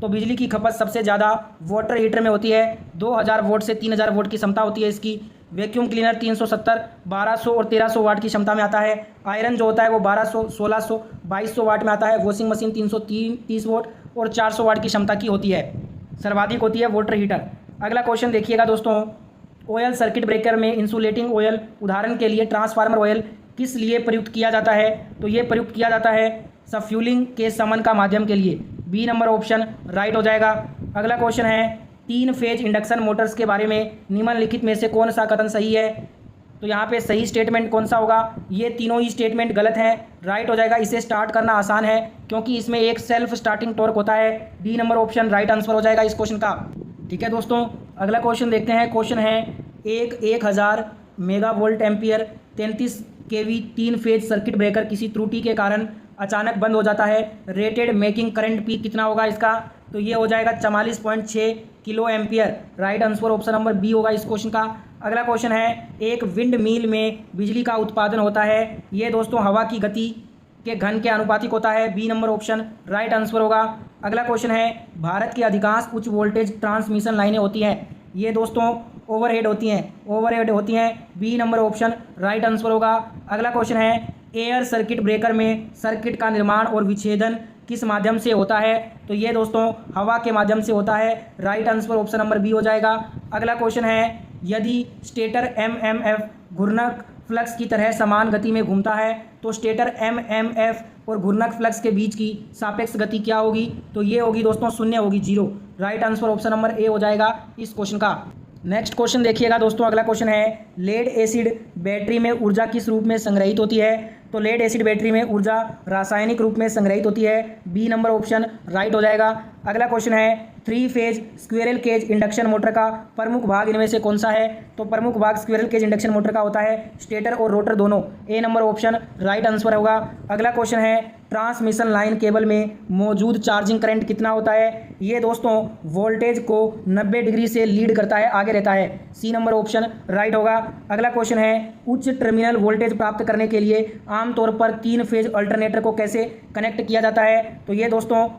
तो बिजली की खपत सबसे ज़्यादा वाटर हीटर में होती है। 2000 वोल्ट से 3000 वोल्ट की क्षमता होती है इसकी। वैक्यूम क्लीनर 370, 1200 और 1300 वाट की क्षमता में आता है। आयरन जो होता है वो 1200, 1600, 2200 वाट में आता है। वॉशिंग मशीन 330 वोट और 400 वाट की क्षमता की होती है। सर्वाधिक होती है वाटर हीटर। अगला क्वेश्चन देखिएगा दोस्तों, ऑयल सर्किट ब्रेकर में इंसुलेटिंग ऑयल उदाहरण के लिए ट्रांसफार्मर ऑयल किस लिए प्रयुक्त किया जाता है? तो ये प्रयुक्त किया जाता है सफ्यूलिंग के समन का माध्यम के लिए। बी नंबर ऑप्शन राइट हो जाएगा। अगला क्वेश्चन है 3 फेज इंडक्शन मोटर्स के बारे में निम्नलिखित में से कौन सा कथन सही है? तो यहाँ पे सही स्टेटमेंट कौन सा होगा? ये तीनों ही स्टेटमेंट गलत हैं। राइट हो जाएगा। इसे स्टार्ट करना आसान है क्योंकि इसमें एक सेल्फ स्टार्टिंग टॉर्क होता है। डी नंबर ऑप्शन राइट आंसर हो जाएगा इस क्वेश्चन का। ठीक है दोस्तों, अगला क्वेश्चन देखते हैं। क्वेश्चन है 1000 megavolt ampere 33 kV 3 phase circuit breaker किसी त्रुटि के कारण अचानक बंद हो जाता है। रेटेड मेकिंग करंट पी कितना होगा इसका? तो ये हो जाएगा 44.6 kilo ampere. Right answer option number B होगा इस क्वेश्चन का। अगला क्वेश्चन है एक विंड मिल में बिजली का उत्पादन होता है। ये दोस्तों हवा की गति के घन के अनुपातिक होता है। B number option right answer होगा। अगला क्वेश्चन है भारत की अधिकांश उच्च वोल्टेज ट्रांसमिशन लाइनें होती हैं। ये दोस्तों ओवरहेड होती हैं। B number option right answer होगा। अगला क्वेश्चन है एयर सर्किट ब्रेकर में सर्किट का निर्माण और विच्छेदन किस माध्यम से होता है? तो ये दोस्तों हवा के माध्यम से होता है। Right answer option number B हो जाएगा। अगला क्वेश्चन है यदि स्टेटर MMF घूर्णक फ्लक्स की तरह समान गति में घूमता है तो स्टेटर MMF और घूर्णक फ्लक्स के बीच की सापेक्ष गति क्या होगी? तो ये होगी दोस्तों 0 होगी, 0। Right answer option number A हो जाएगा इस क्वेश्चन का। नेक्स्ट क्वेश्चन देखिएगा दोस्तों। अगला क्वेश्चन है लेड एसिड बैटरी में ऊर्जा किस रूप में संग्रहित होती है? तो लेड एसिड बैटरी में ऊर्जा रासायनिक रूप में संग्रहित होती है। बी नंबर ऑप्शन राइट हो जाएगा। अगला क्वेश्चन है three phase squirrel cage induction motor का प्रमुख भाग इनमें से कौन सा है? तो प्रमुख भाग स्क्विरल केज इंडक्शन मोटर का होता है स्टेटर और रोटर दोनों। ए नंबर ऑप्शन राइट आंसर होगा। अगला क्वेश्चन है ट्रांसमिशन लाइन केबल में मौजूद चार्जिंग करंट कितना होता है? ये दोस्तों वोल्टेज को 90 डिग्री से लीड करता है, आगे रहता है। सी नंबर ऑप्शन राइट होगा। अगला क्वेश्चन है उच्च टर्मिनल वोल्टेज प्राप्त करने के लिए आमतौर पर 3 फेज अल्टरनेटर को कैसे कनेक्ट किया जाता है? तो ये दोस्तों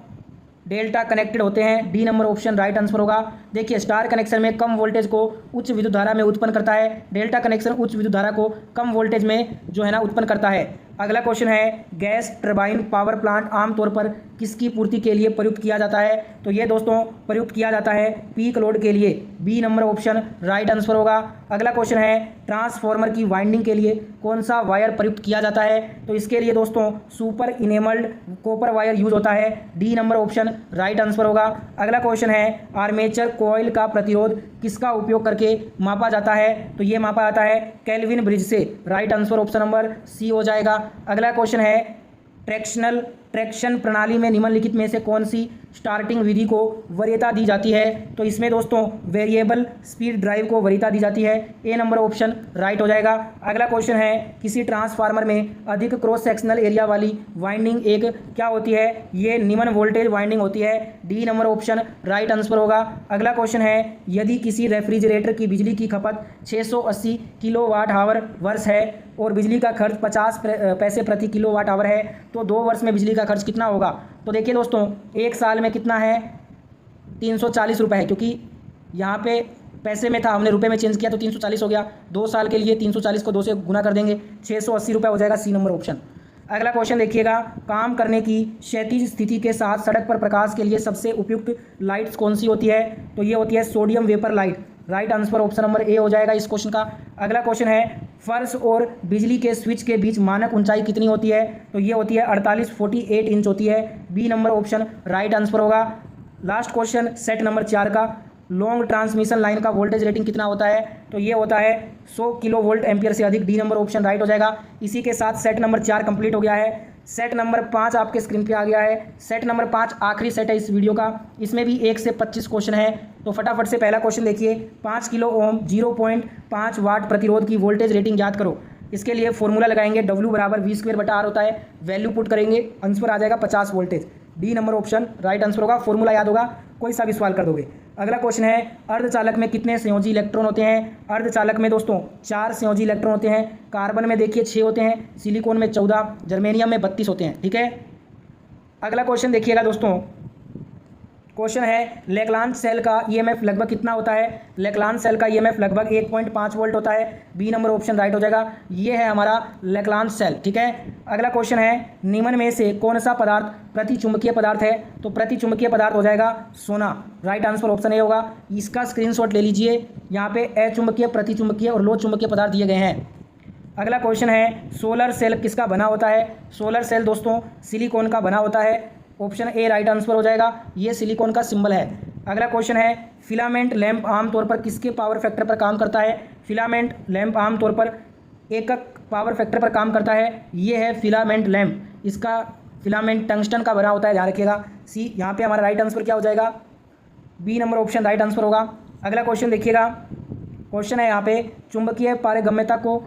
डेल्टा कनेक्टेड होते हैं। डी नंबर ऑप्शन राइट आंसर होगा। देखिए स्टार कनेक्शन में कम वोल्टेज को उच्च विद्युत धारा में उत्पन्न करता है, डेल्टा कनेक्शन उच्च विद्युत धारा को कम वोल्टेज में जो है ना उत्पन्न करता है। अगला क्वेश्चन है गैस टरबाइन पावर प्लांट आमतौर पर किसकी पूर्ति के लिए प्रयुक्त किया जाता है? तो ये दोस्तों प्रयुक्त किया जाता है पीक लोड के लिए। B number option right answer होगा। अगला क्वेश्चन है ट्रांसफार्मर की वाइंडिंग के लिए कौन सा वायर प्रयुक्त किया जाता है? तो इसके लिए दोस्तों सुपर इनेमल्ड कॉपर वायर यूज होता है। डी नंबर ऑप्शन राइट आंसर होगा। अगला क्वेश्चन है आर्मेचर कॉइल का प्रतिरोध किसका उपयोग करके मापा जाता है? तो ये मापा जाता है केल्विन ब्रिज से। Right answer option number C हो जाएगा। अगला क्वेश्चन है ट्रैक्शन प्रणाली में निम्नलिखित में से कौन सी स्टार्टिंग विधि को वरीयता दी जाती है? तो इसमें दोस्तों वेरिएबल स्पीड ड्राइव को वरीयता दी जाती है। ए नंबर ऑप्शन राइट हो जाएगा। अगला क्वेश्चन है किसी ट्रांसफार्मर में अधिक क्रॉस सेक्शनल एरिया वाली वाइंडिंग एक क्या होती है? ये निम्न वोल्टेज वाइंडिंग होती है। डी नंबर ऑप्शन राइट आंसर होगा। अगला क्वेश्चन है यदि किसी रेफ्रिजरेटर की बिजली की खपत 680 किलोवाट आवर वर्ष है और बिजली का खर्च 50 पैसे प्रति किलोवाट आवर है तो 2 वर्ष में बिजली का खर्च कितना होगा? तो देखिए दोस्तों एक साल में कितना है 340 रुपये है, क्योंकि यहाँ पे पैसे में था हमने रुपए में चेंज किया तो 340 हो गया। 2 साल के लिए 340 को 2 से गुना कर देंगे 680 रुपये हो जाएगा। C number option. अगला क्वेश्चन देखिएगा काम करने की क्षैतिज स्थिति के साथ सड़क पर प्रकाश के लिए सबसे उपयुक्त लाइट्स कौन सी होती है? तो ये होती है sodium vapour light. Right answer option number A हो जाएगा इस क्वेश्चन का। अगला क्वेश्चन है फर्श और बिजली के स्विच के बीच मानक ऊंचाई कितनी होती है? तो ये होती है 48 इंच होती है। B number option right answer होगा। लास्ट क्वेश्चन सेट नंबर 4 का लॉन्ग ट्रांसमिशन लाइन का वोल्टेज रेटिंग कितना होता है? तो ये होता है 100 किलो वोल्ट एम्पियर से अधिक। डी नंबर ऑप्शन राइट हो जाएगा। इसी के साथ सेट नंबर 4 कंप्लीट हो गया है। सेट नंबर 5 आपके स्क्रीन पे आ गया है। सेट नंबर 5 आखिरी सेट है इस वीडियो का। इसमें भी 1 से 25 क्वेश्चन है, तो फटाफट से पहला क्वेश्चन देखिए। 5 किलो ओम 0.5 वाट प्रतिरोध की वोल्टेज रेटिंग याद करो। इसके लिए फॉर्मूला लगाएंगे W बराबर V² होता है। वैल्यू पुट करेंगे, आंसर आ जाएगा 50 वोल्टेज। डी नंबर ऑप्शन राइट आंसर होगा। फॉर्मूला याद होगा, कोई सा भी सवाल कर दोगे। अगला क्वेश्चन है अर्धचालक में कितने संयोजी इलेक्ट्रॉन होते हैं? अर्धचालक में दोस्तों 4 संयोजी इलेक्ट्रॉन होते हैं। कार्बन में देखिए 6 होते हैं, सिलिकॉन में 14, जर्मेनियम में 32 होते हैं। ठीक है, अगला क्वेश्चन देखिएगा दोस्तों। क्वेश्चन है लेक्लांच सेल का ईएमएफ लगभग कितना होता है? लेक्लांच सेल का ईएमएफ लगभग 1.5 वोल्ट होता है। बी नंबर ऑप्शन राइट हो जाएगा। ये है हमारा लेक्लांच सेल। ठीक है, अगला क्वेश्चन है निम्न में से कौन सा पदार्थ प्रतिचुंबकीय पदार्थ है? तो प्रतिचुंबकीय पदार्थ हो जाएगा सोना। राइट आंसर ऑप्शन ए होगा। इसका स्क्रीनशॉट ले लीजिए। यहाँ पे अचुंबकीय, प्रतिचुंबकीय और लोह चुंबकीय पदार्थ दिए गए हैं। अगला क्वेश्चन है सोलर सेल किसका बना होता है? सोलर सेल दोस्तों सिलिकॉन का बना होता है। ऑप्शन ए राइट आंसर हो जाएगा। ये सिलिकॉन का सिंबल है। अगला क्वेश्चन है फिलामेंट लैंप आमतौर पर किसके पावर फैक्टर पर काम करता है? फिलामेंट लैंप आमतौर पर एकक पावर फैक्टर पर काम करता है। ये है फिलामेंट लैंप। इसका फिलामेंट टंगस्टन का बना होता है, ध्यान रखिएगा। सी यहाँ पे हमारा राइट आंसर क्या हो जाएगा? B number option right answer होगा। अगला क्वेश्चन देखिएगा। क्वेश्चन है यहाँ पे चुंबकीय पारगम्यता को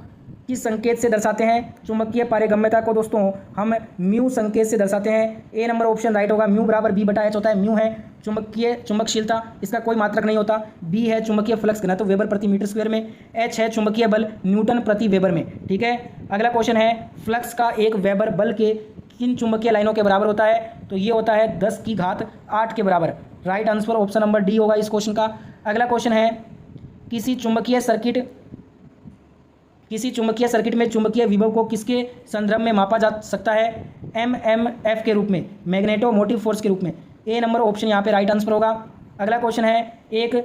किस संकेत से दर्शाते हैं? चुंबकीय पारगम्यता को दोस्तों हम म्यू संकेत से दर्शाते हैं। ए नंबर ऑप्शन राइट होगा। म्यू बराबर B/H होता है। म्यू है चुंबकशीलता, इसका कोई मात्रक नहीं होता। बी है चुंबकीय फ्लक्स घनत्व वेबर प्रति मीटर स्क्वायर में। एच है चुंबकीय बल न्यूटन प्रति वेबर में। ठीक है, अगला क्वेश्चन है फ्लक्स का 1 वेबर बल के किन चुंबकीय लाइनों के बराबर होता है? तो ये होता है 10⁸ के बराबर। Right answer option number D होगा इस क्वेश्चन का। अगला क्वेश्चन है किसी चुंबकीय सर्किट में चुंबकीय विभव को किसके संदर्भ में मापा जा सकता है? MMF के रूप में, मैग्नेटो मोटिव फोर्स के रूप में। ए नंबर ऑप्शन यहाँ पे राइट आंसर होगा। अगला क्वेश्चन है एक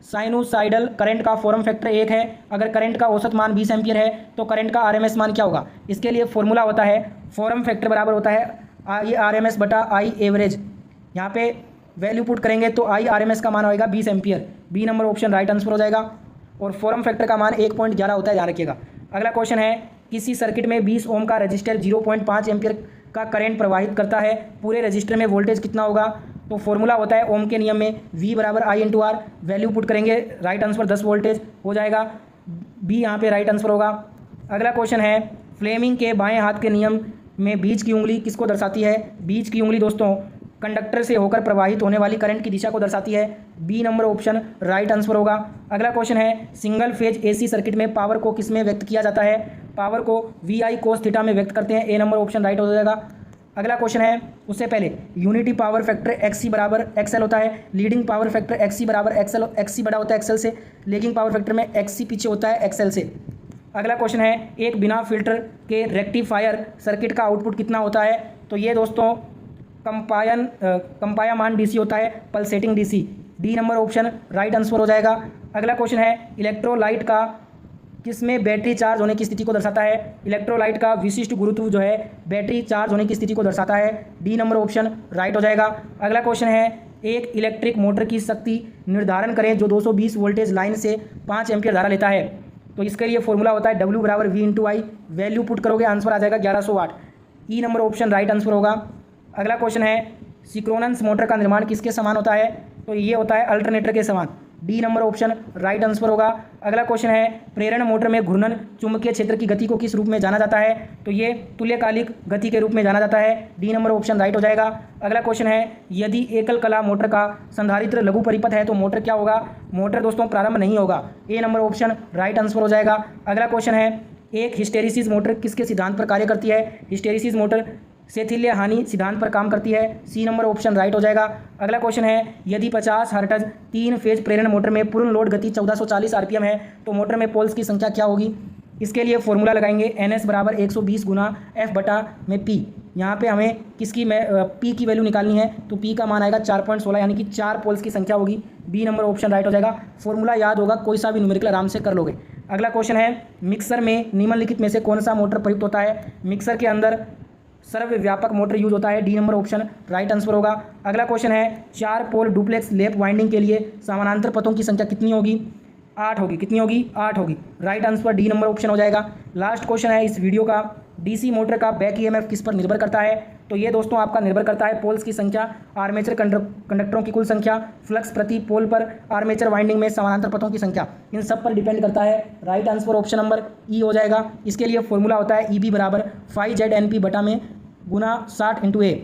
साइनोसाइडल करंट का फॉर्म फैक्टर 1 है। अगर करंट का औसत मान 20 एम्पियर है तो करंट का RMS मान क्या होगा? इसके लिए फॉर्मूला होता है फॉर्म फैक्टर बराबर होता है I RMS / I एवरेज। यहाँ पे वैल्यू पुट करेंगे तो I RMS का मान होगा 20 ampere. B number option right answer हो जाएगा। और फॉर्म फैक्टर का मान 1.11 होता है, ध्यान रखिएगा। अगला क्वेश्चन है किसी सर्किट में 20 ओम का रजिस्टर 0.5 एम्पियर का करंट प्रवाहित करता है। पूरे रजिस्टर में वोल्टेज कितना होगा? तो फॉर्मूला होता है ओम के नियम में V बराबर I into R, value put करेंगे, राइट आंसर 10 वोल्टेज हो जाएगा, बी यहाँ पे राइट आंसर होगा। अगला क्वेश्चन है फ्लेमिंग के बाएं हाथ के नियम में बीच की उंगली किसको दर्शाती है? बीच की उंगली दोस्तों कंडक्टर से होकर प्रवाहित होने वाली करंट की दिशा को दर्शाती है, B number option right answer होगा। अगला क्वेश्चन है सिंगल फेज AC सर्किट में पावर को किस में व्यक्त किया जाता है? पावर को VI cos थीटा में व्यक्त करते हैं, ए नंबर ऑप्शन राइट हो जाएगा। अगला क्वेश्चन है उससे पहले यूनिटी पावर फैक्टर XC बराबर XL होता है, लीडिंग पावर फैक्टर XC बराबर XC बड़ा होता है XL से, लेगिंग पावर फैक्टर में XC पीछे होता है XL से। अगला क्वेश्चन है एक बिना फिल्टर के रेक्टिफायर सर्किट का आउटपुट कितना होता है? तो ये दोस्तों कंपायमान DC होता है, पल्सेटिंग DC, डी नंबर ऑप्शन राइट आंसर हो जाएगा। अगला क्वेश्चन है इलेक्ट्रोलाइट का किसमें बैटरी चार्ज होने की स्थिति को दर्शाता है? इलेक्ट्रोलाइट का विशिष्ट गुरुत्व जो है बैटरी चार्ज होने की स्थिति को दर्शाता है, डी नंबर ऑप्शन राइट हो जाएगा। अगला क्वेश्चन है एक इलेक्ट्रिक मोटर की शक्ति निर्धारण करें जो 220 वोल्टेज लाइन से 5 एम्पियर धारा लेता है। तो इसके लिए फॉर्मूला होता है W बराबर V इंटू आई, वैल्यू पुट करोगे आंसर आ जाएगा 1100 वाट, ई नंबर ऑप्शन राइट आंसर होगा। अगला क्वेश्चन है सिंक्रोनस मोटर का निर्माण किसके समान होता है? तो ये होता है अल्टरनेटर के समान, डी नंबर ऑप्शन राइट आंसर होगा। अगला क्वेश्चन है प्रेरण मोटर में घूर्णन चुंबकीय क्षेत्र की गति को किस रूप में जाना जाता है? तो ये तुल्यकालिक गति के रूप में जाना जाता है, डी नंबर ऑप्शन राइट हो जाएगा। अगला क्वेश्चन है यदि एकल कला मोटर का संधारित्र लघु परिपथ है तो मोटर क्या होगा? मोटर दोस्तों प्रारंभ नहीं होगा, ए नंबर ऑप्शन राइट आंसर हो जाएगा। अगला क्वेश्चन है एक हिस्टेरिसिस मोटर किसके सिद्धांत पर कार्य करती है? हिस्टेरिसिस मोटर सेथिल्य हानि सिद्धांत पर काम करती है, सी नंबर ऑप्शन राइट हो जाएगा। अगला क्वेश्चन है यदि 50 हर्ट्ज 3 फेज प्रेरण मोटर में पूर्ण लोड गति 1440 RPM है तो मोटर में पोल्स की संख्या क्या होगी? इसके लिए फॉर्मूला लगाएंगे NS बराबर 120 गुना F बटा में P। यहाँ पे हमें किसकी P की वैल्यू निकालनी है, तो P का मान आएगा 4.16 यानी कि 4 पोल्स की संख्या होगी, बी नंबर ऑप्शन राइट हो जाएगा। फॉर्मूला याद होगा, कोई सा भी न्यूमेरिकल आराम से कर लोगे। अगला क्वेश्चन है मिक्सर में निम्नलिखित में से कौन सा मोटर प्रयुक्त होता है? मिक्सर के अंदर सर्वव्यापक मोटर यूज होता है, डी नंबर ऑप्शन राइट आंसर होगा। अगला क्वेश्चन है 4 पोल डुप्लेक्स लैप वाइंडिंग के लिए समानांतर पथों की संख्या कितनी होगी? 8 होगी, कितनी होगी? 8 होगी, राइट आंसर डी नंबर ऑप्शन हो जाएगा। लास्ट क्वेश्चन है इस वीडियो का DC मोटर का बैक EMF किस पर निर्भर करता है? तो ये दोस्तों आपका निर्भर करता है पोल्स की संख्या, आर्मेचर कंडक्टरों की कुल संख्या, फ्लक्स प्रति पोल पर, आर्मेचर वाइंडिंग में समानांतर पथों की संख्या, इन सब पर डिपेंड करता है। राइट आंसर ऑप्शन नंबर ई हो जाएगा। इसके लिए फॉर्मूला होता है EB बराबर 5ZNP बटा में गुना 60 × A।